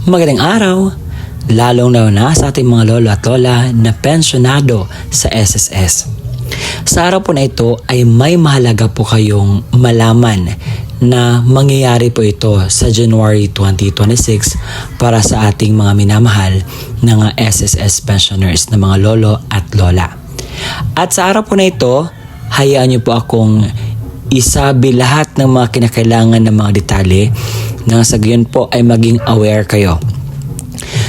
Magandang araw, lalong na sa ating mga lolo at lola na pensyonado sa SSS. Sa araw po na ito ay may mahalaga po kayong malaman na mangyayari po ito sa January 2026 para sa ating mga minamahal na SSS pensioners na mga lolo at lola. At sa araw po na ito, hayaan niyo po akong isabi lahat ng mga kinakailangan ng mga detalye nang sa gayon po ay maging aware kayo.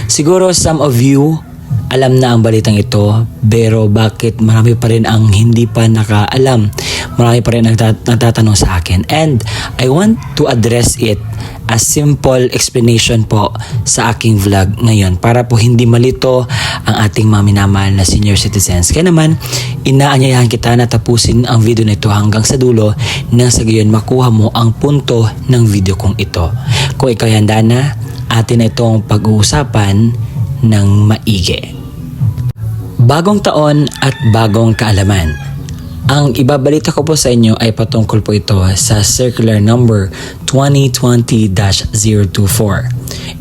Siguro some of you alam na ang balitang ito, pero bakit marami pa rin ang hindi pa nakaalam? Marami pa rin nagtatanong sa akin. And I want to address it as simple explanation po sa aking vlog ngayon para po hindi malito ang ating mga minamahal na senior citizens. Kaya naman, inaanyayahan kita na tapusin ang video na ito hanggang sa dulo nang sa gayon makuha mo ang punto ng video kong ito. Kung ikaw handa na, atin na itong pag-uusapan ng maigi. Bagong taon at bagong kaalaman. Ang ibabalita ko po sa inyo ay patungkol po ito sa Circular Number 2020-024.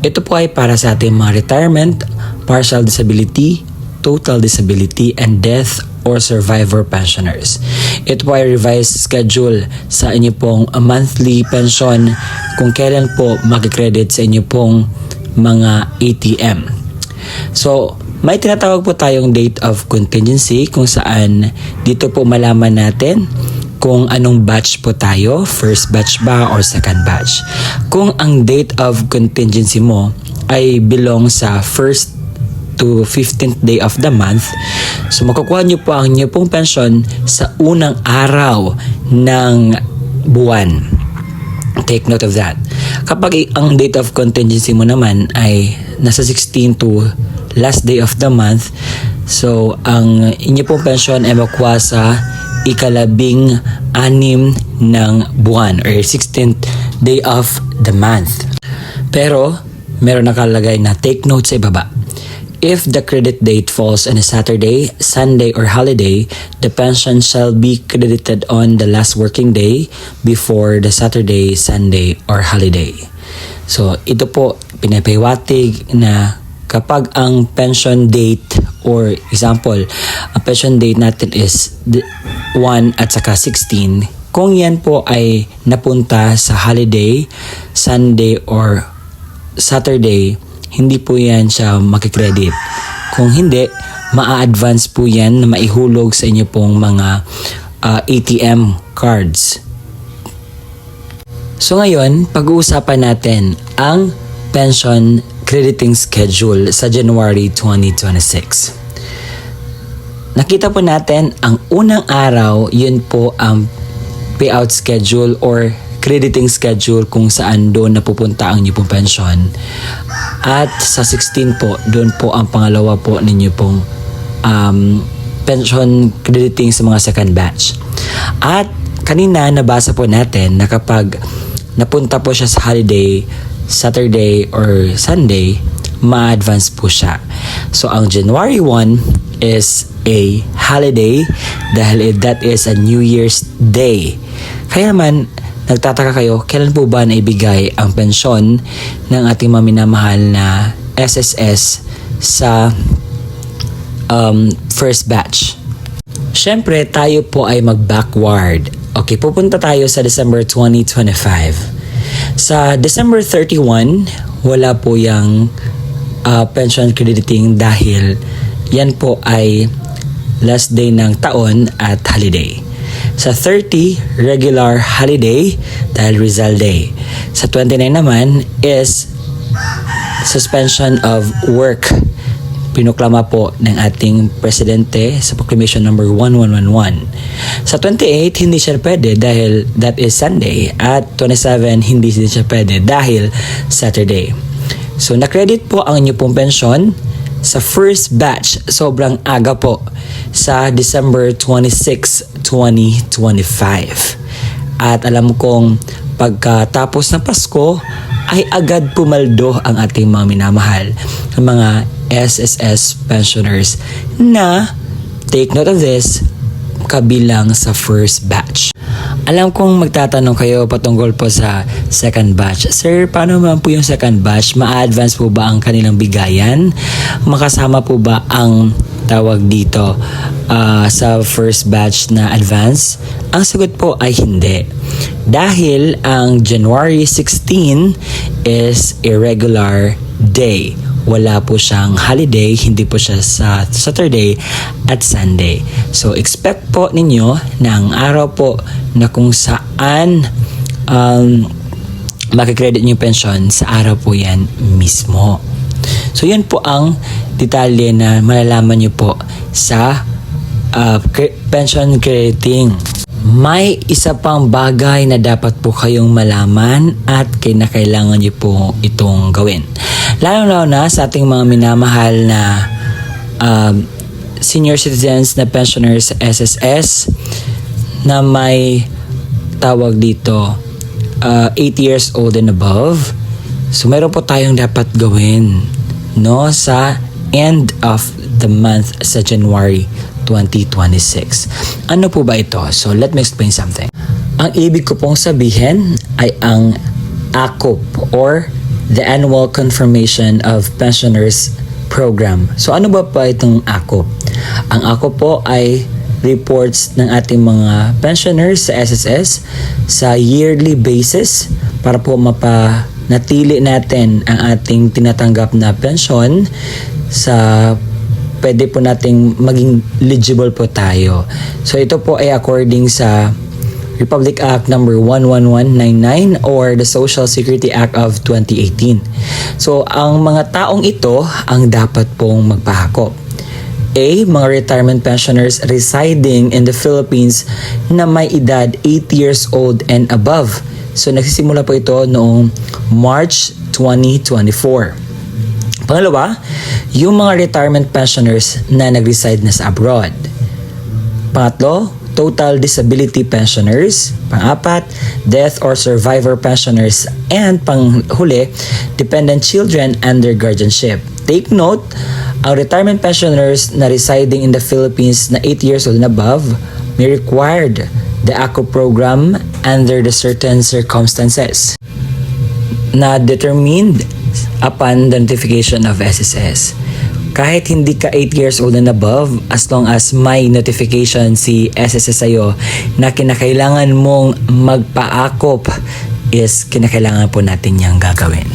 Ito po ay para sa ating mga retirement, partial disability, total disability, and death or survivor pensioners. Ito po ay revised schedule sa inyo pong monthly pension kung kailan po mag-credit sa inyo pong mga ATM. So, may tinatawag po tayong date of contingency kung saan dito po malaman natin kung anong batch po tayo, first batch ba or second batch. Kung ang date of contingency mo ay belong sa first to 15th day of the month, so makukuha nyo po ang inyo pong pension sa unang araw ng buwan. Take note of that. Kapag ang date of contingency mo naman ay nasa 16 to last day of the month, so ang inyo pong pension ay makuha sa ikalabing-anim ng buwan or 16th day of the month. Pero meron nakalagay na take note sa ibaba. If the credit date falls on a Saturday, Sunday, or holiday, the pension shall be credited on the last working day before the Saturday, Sunday, or holiday. So, ito po pinapahiwatig na kapag ang pension date or example, ang pension date natin is 1 at saka 16, kung yan po ay napunta sa holiday, Sunday, or Saturday, hindi po yan siya makikredit. Kung hindi, ma-advance po yan na maihulog sa inyo pong mga ATM cards. So ngayon, pag-uusapan natin ang pension crediting schedule sa January 2026. Nakita po natin ang unang araw, yun po ang payout schedule or crediting schedule kung saan doon napupunta ang inyong pong pension. At sa 16 po, doon po ang pangalawa po ninyo pong pension crediting sa mga second batch. At kanina nabasa po natin na kapag napunta po siya sa holiday, Saturday or Sunday, ma-advance po siya. So ang January 1 is a holiday dahil that is a New Year's Day. Kaya naman, nagtataka kayo, kailan po ba naibigay ang pensyon ng ating mga minamahal na SSS sa first batch? Siyempre, tayo po ay mag-backward. Okay, pupunta tayo sa December 2025. Sa December 31, wala po yung pension crediting dahil yan po ay last day ng taon at holiday. Sa 30, regular holiday dahil Rizal Day. Sa 29 naman is suspension of work. Pinuklama po ng ating presidente sa Proclamation number 1111. Sa 28, hindi siya pwede dahil that is Sunday. At 27, hindi siya pwede dahil Saturday. So, na-credit po ang inyo pong pensyon sa first batch. Sobrang aga po sa December 26, 2025. At alam kong pagkatapos ng Pasko ay agad pumaldo ang ating mga minamahal ng mga SSS pensioners na, take note of this, kabilang sa first batch. Alam kong magtatanong kayo patungkol po sa second batch. Sir, paano naman po yung second batch? Ma-advance po ba ang kanilang bigayan? Makasama po ba ang tawag dito sa first batch na advance? Ang sagot po ay hindi. Dahil ang January 16 is a regular day. Wala po siyang holiday, hindi po siya sa Saturday at Sunday. So expect po ninyo na ang araw po na kung saan makikredit nyo yung pension, sa araw po yan mismo. So yan po ang detalye na malalaman nyo po sa pension crediting. May isa pang bagay na dapat po kayong malaman at kinakailangan nyo po itong gawin. Lalo na sa ating mga minamahal na senior citizens na pensioners sa SSS na may tawag dito 8 years old and above. So meron po tayong dapat gawin sa end of the month sa January 2026. Ano po ba ito? So let me explain something. Ang ibig ko pong sabihin ay ang ACOP or the Annual Confirmation of Pensioners Program. So ano ba itong ACOP? Ang ACOP po ay reports ng ating mga pensioners sa SSS sa yearly basis para po mapanatili natin ang ating tinatanggap na pensyon sa pwede po nating maging eligible po tayo. So ito po ay according sa Republic Act number 11199 or the Social Security Act of 2018. So ang mga taong ito ang dapat pong magpahakop. A. Mga retirement pensioners residing in the Philippines na may edad 8 years old and above. So nagsisimula po ito noong March 2024. Pangalawa, yung mga retirement pensioners na nag-reside na sa abroad. Pangatlo, total disability pensioners. Pang-apat, death or survivor pensioners. And panghuli, dependent children under guardianship. Take note, ang retirement pensioners na residing in the Philippines na 8 years old and above may required the ACO program under the certain circumstances na determined upon the notification of SSS. Kahit hindi ka 8 years old and above, as long as may notification si SSS sa'yo na kinakailangan mong magpa-ACOP, is kinakailangan po natin niyang gagawin.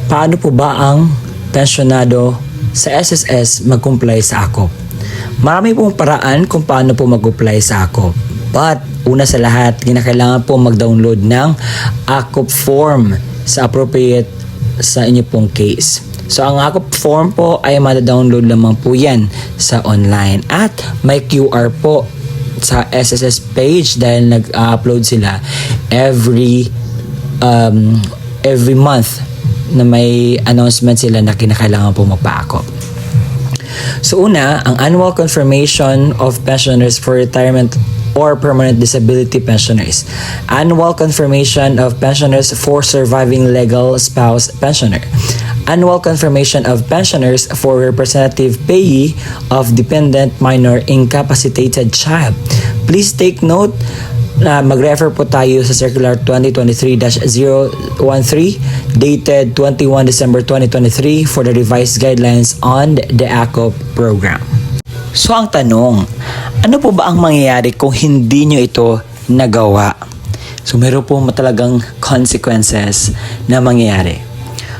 Paano po ba ang pensyonado sa SSS mag-comply sa ACOP? Marami pong paraan kung paano po mag-comply sa ACOP. But, una sa lahat, kinakailangan po mag-download ng ACOP form sa appropriate sa inyo pong case. So, ang ACOP form po ay ma-download lamang po yan sa online. At may QR po sa SSS page dahil nag-upload sila every month na may announcement sila na kinakailangan po magpa-ACOP. So, una, ang Annual Confirmation of Pensioners for Retirement or Permanent Disability Pensioners. Annual Confirmation of Pensioners for Surviving Legal Spouse Pensioner. Annual Confirmation of Pensioners for Representative Payee of Dependent Minor Incapacitated Child. Please take note na mag-refer po tayo sa Circular 2023-013 dated 21 December 2023 for the revised guidelines on the ACOP program. So ang tanong, ano po ba ang mangyayari kung hindi nyo ito nagawa? So meron po talagang consequences na mangyayari.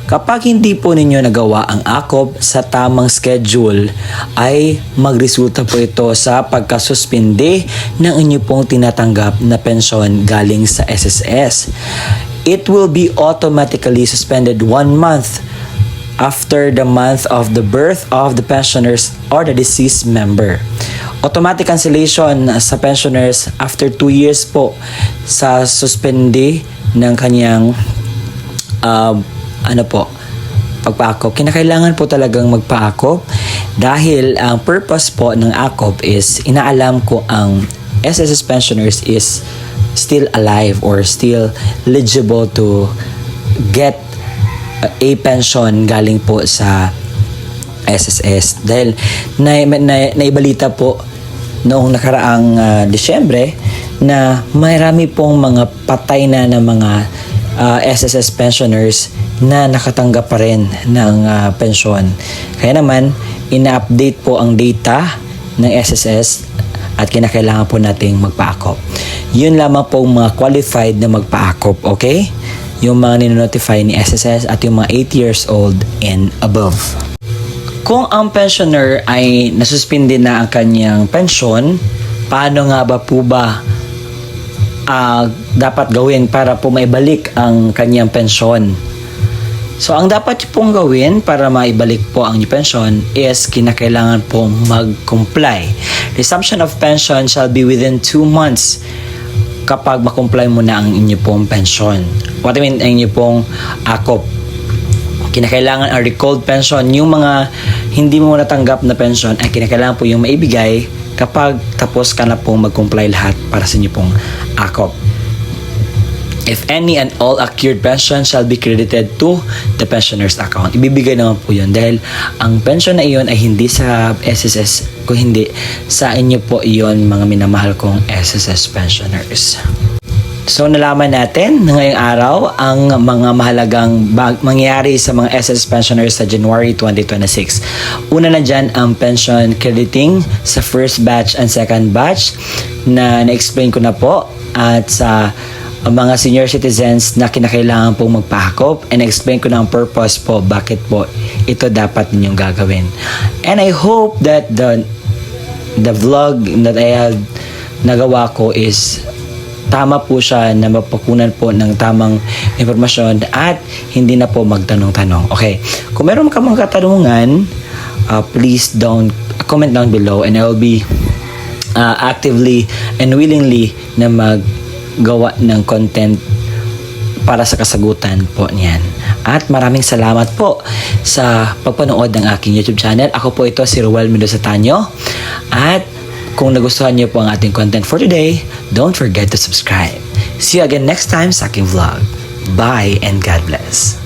Kapag hindi po ninyo nagawa ang ACOP sa tamang schedule, ay magresulta po ito sa pagkasuspinde ng inyo pong tinatanggap na pensyon galing sa SSS. It will be automatically suspended 1 month after the month of the birth of the pensioners or the deceased member. Automatic cancellation sa pensioners after 2 years po sa suspende ng kanyang pagpa-ACOP. Kinakailangan po talagang magpa-ACOP dahil ang purpose po ng ACOP is inaalam ko ang SSS pensioners is still alive or still eligible to get a pension galing po sa SSS. Dahil naibalita po noong nakaraang Disyembre na marami pong mga patay na mga SSS pensioners na nakatanggap pa rin ng pensyon. Kaya naman, ina-update po ang data ng SSS at kinakailangan po nating magpa-akop. Yun lamang po mga qualified na magpa-akop, okay? Yung mga ninonotify ni SSS at yung mga 8 years old and above. Kung ang pensioner ay nasuspindi na ang kanyang pensyon, paano nga ba po ba dapat gawin para po maibalik ang kanyang pensyon? So, ang dapat pong gawin para maibalik po ang inyong pensyon is kinakailangan pong mag-comply. Resumption of pension shall be within 2 months kapag makomply mo na ang inyong pong pensyon. What I mean, ang inyong pong akop. Kinakailangan ang recalled pension. Yung mga hindi mo natanggap na pension ay kinakailangan po yung maibigay kapag tapos ka na pong mag-comply lahat para sa inyo pong akop. If any and all accrued pension shall be credited to the pensioner's account. Ibibigay naman po yun dahil ang pension na iyon ay hindi sa SSS, kung hindi sa inyo po iyon, mga minamahal kong SSS pensioners. So nalaman natin ngayong araw ang mga mahalagang mangyayari sa mga SS pensioners sa January 2026. Una na dyan ang pension crediting sa first batch and second batch na na-explain ko na po, at sa mga senior citizens na kinakailangan pong magpahakop, and explain ko na ang purpose po bakit po ito dapat ninyong gagawin. And I hope that the vlog that I have nagawa ko is tama po siya, na mapakunan po ng tamang impormasyon at hindi na po magtanong-tanong. Okay, kung meron ka mga katanungan, please don't comment down below and I will be actively and willingly na maggawa ng content para sa kasagutan po niyan. At maraming salamat po sa pagpanood ng aking YouTube channel. Ako po ito, si Ruel Mendoza Tanyo. At kung nagustuhan niyo po ang ating content for today, don't forget to subscribe. See you again next time sa aking vlog. Bye and God bless.